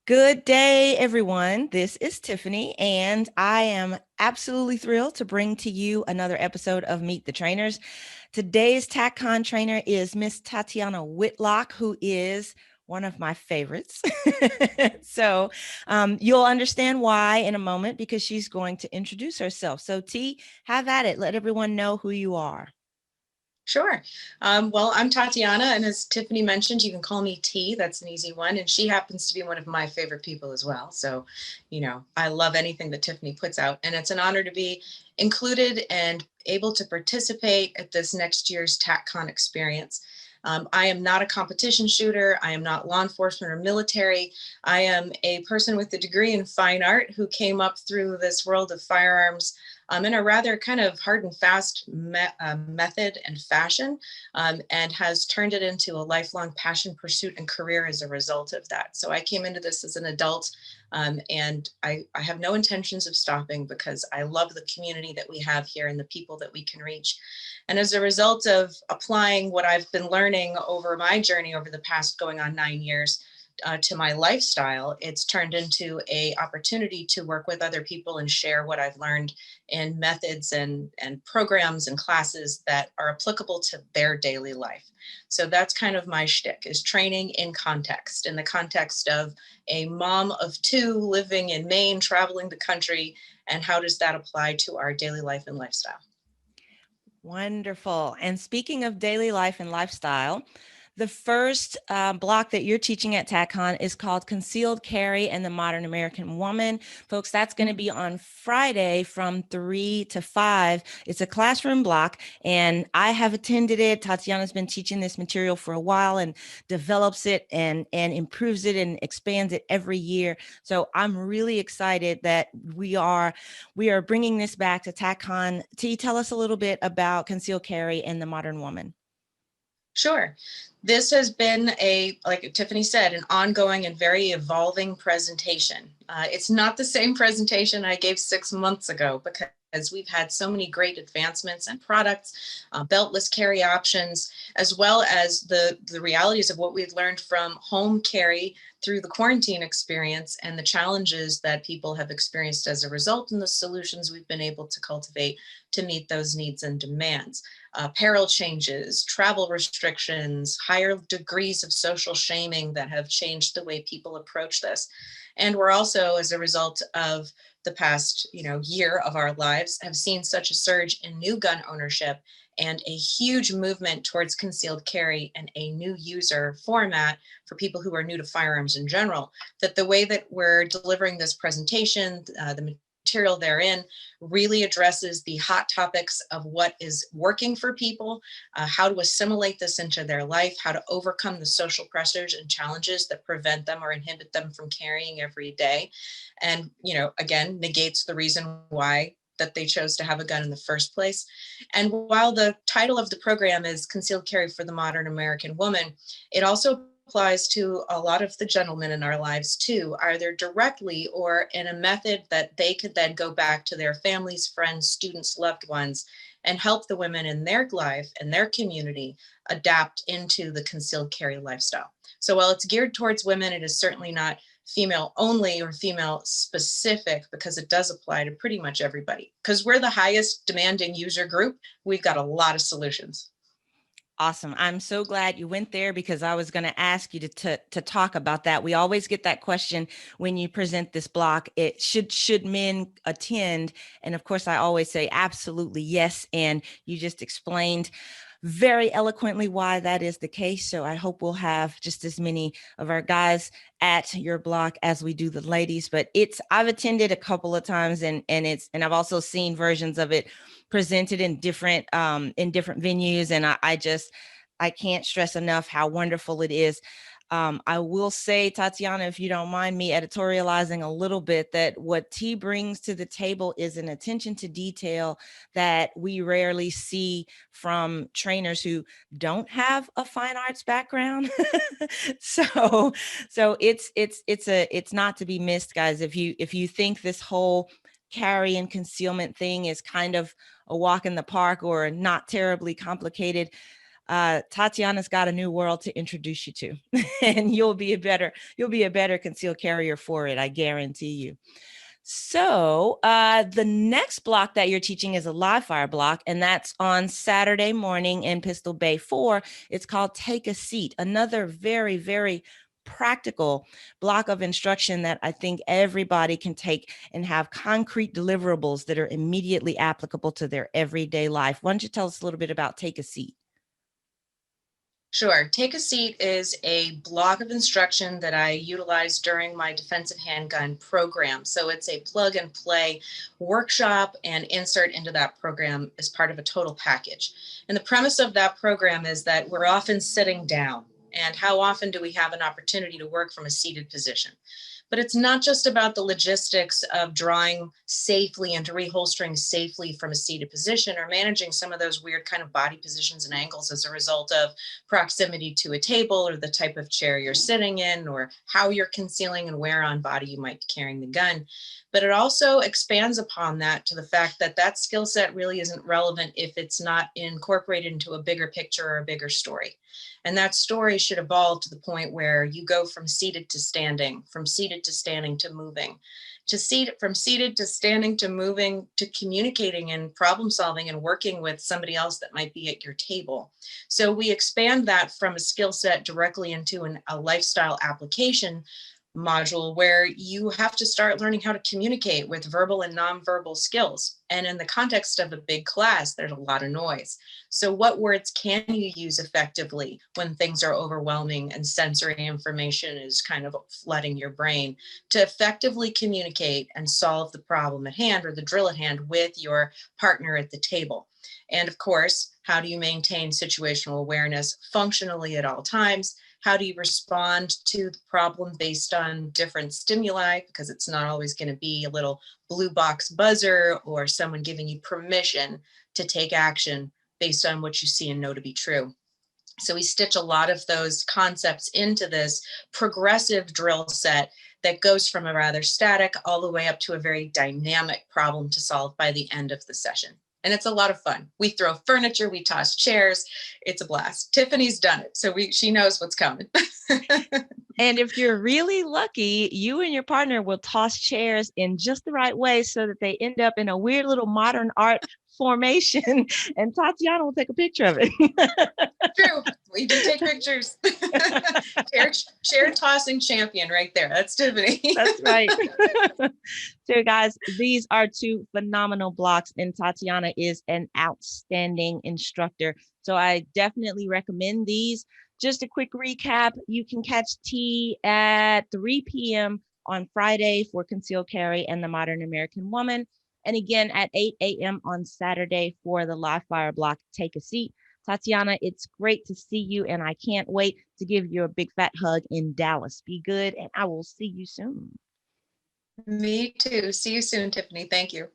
Good day, everyone. This is Tiffany, and I am absolutely thrilled to bring to you another episode of Meet the Trainers. Today's Tac-Con trainer is Miss Tatiana Whitlock, who is one of my favorites. You'll understand why in a moment because she's going to introduce herself. So, T, have at it. Let everyone know who you are. Sure. Well, I'm Tatiana, and as Tiffany mentioned, you can call me T. That's an easy one. And she happens to be one of my favorite people as well. So, I love anything that Tiffany puts out, and it's an honor to be included and able to participate at this next year's TACCon experience. I am not a competition shooter. I am not law enforcement or military. I am a person with a degree in fine art who came up through this world of firearms in a rather kind of hard and fast method and fashion, and has turned it into a lifelong passion, pursuit, and career as a result of that. So I came into this as an adult, and I have no intentions of stopping because I love the community that we have here and the people that we can reach. And as a result of applying what I've been learning over my journey over the past going on 9 years, to my lifestyle, it's turned into a opportunity to work with other people and share what I've learned in methods and programs and classes that are applicable to their daily life. So that's kind of my shtick, is training in the context of a mom of two living in Maine, traveling the country, and how does that apply to our daily life and lifestyle? Wonderful. And speaking of daily life and lifestyle, the first block that you're teaching at TACCON is called Concealed Carry and the Modern American Woman. Folks, that's going to be on Friday from 3 to 5. It's a classroom block, and I have attended it. Tatiana's been teaching this material for a while and develops it and improves it and expands it every year. So I'm really excited that we are bringing this back to TACCON. T, tell us a little bit about Concealed Carry and the Modern Woman. Sure. This has been like Tiffany said, an ongoing and very evolving presentation. It's not the same presentation I gave 6 months ago because we've had so many great advancements and products, beltless carry options, as well as the realities of what we've learned from home carry through the quarantine experience and the challenges that people have experienced as a result, and the solutions we've been able to cultivate to meet those needs and demands. Apparel changes, travel restrictions, higher degrees of social shaming that have changed the way people approach this. And we're also, as a result of the past year of our lives, have seen such a surge in new gun ownership and a huge movement towards concealed carry and a new user format for people who are new to firearms in general, that the way that we're delivering this presentation, the material therein, really addresses the hot topics of what is working for people, how to assimilate this into their life, how to overcome the social pressures and challenges that prevent them or inhibit them from carrying every day. And, again, negates the reason why that they chose to have a gun in the first place. And while the title of the program is Concealed Carry for the Modern American Woman, it also applies to a lot of the gentlemen in our lives too, either directly or in a method that they could then go back to their families, friends, students, loved ones, and help the women in their life and their community adapt into the concealed carry lifestyle. So while it's geared towards women, it is certainly not female only or female specific, because it does apply to pretty much everybody. Because we're the highest demanding user group, we've got a lot of solutions. Awesome. I'm so glad you went there because I was going to ask you to talk about that. We always get that question when you present this block. It should men attend? And of course, I always say absolutely yes. And you just explained very eloquently why that is the case. So I hope we'll have just as many of our guys at your block as we do the ladies. But I've attended a couple of times, and I've also seen versions of it presented in different venues. And I can't stress enough how wonderful it is. I will say, Tatiana, if you don't mind me editorializing a little bit, that what T brings to the table is an attention to detail that we rarely see from trainers who don't have a fine arts background. so it's not to be missed, guys. If you think this whole carry and concealment thing is kind of a walk in the park or not terribly complicated, Tatiana's got a new world to introduce you to, and you'll be a better concealed carrier for it. I guarantee you. So the next block that you're teaching is a live fire block, and that's on Saturday morning in Pistol Bay 4. It's called Take a Seat, another very, very practical block of instruction that I think everybody can take and have concrete deliverables that are immediately applicable to their everyday life. Why don't you tell us a little bit about Take a Seat? Sure. Take a Seat is a block of instruction that I utilize during my defensive handgun program. So it's a plug and play workshop and insert into that program as part of a total package. And the premise of that program is that we're often sitting down. And how often do we have an opportunity to work from a seated position? But it's not just about the logistics of drawing safely and to reholstering safely from a seated position, or managing some of those weird kind of body positions and angles as a result of proximity to a table or the type of chair you're sitting in, or how you're concealing and where on body you might be carrying the gun. But it also expands upon that to the fact that that skill set really isn't relevant if it's not incorporated into a bigger picture or a bigger story. And that story should evolve to the point where you go from seated to standing, from seated to standing to moving, from seated to standing to moving to communicating and problem solving and working with somebody else that might be at your table. So we expand that from a skill set directly into a lifestyle application module where you have to start learning how to communicate with verbal and nonverbal skills. And in the context of a big class, there's a lot of noise. So what words can you use effectively when things are overwhelming and sensory information is kind of flooding your brain to effectively communicate and solve the problem at hand or the drill at hand with your partner at the table? And of course, how do you maintain situational awareness functionally at all times? How do you respond to the problem based on different stimuli? Because it's not always going to be a little blue box buzzer or someone giving you permission to take action based on what you see and know to be true. So we stitch a lot of those concepts into this progressive drill set that goes from a rather static all the way up to a very dynamic problem to solve by the end of the session. And it's a lot of fun. We throw furniture, we toss chairs. It's a blast. Tiffany's done it, so she knows what's coming. And if you're really lucky, you and your partner will toss chairs in just the right way so that they end up in a weird little modern art formation, and Tatiana will take a picture of it. True. We do take pictures. chair tossing champion right there. That's Tiffany. That's right. So guys, these are two phenomenal blocks, and Tatiana is an outstanding instructor. So I definitely recommend these. Just a quick recap, you can catch T at 3 p.m. on Friday for Concealed Carry and the Modern American Woman. And again at 8 a.m. on Saturday for the live fire block, Take a Seat. Tatiana, it's great to see you, and I can't wait to give you a big fat hug in Dallas. Be good, and I will see you soon. Me too. See you soon, Tiffany. Thank you.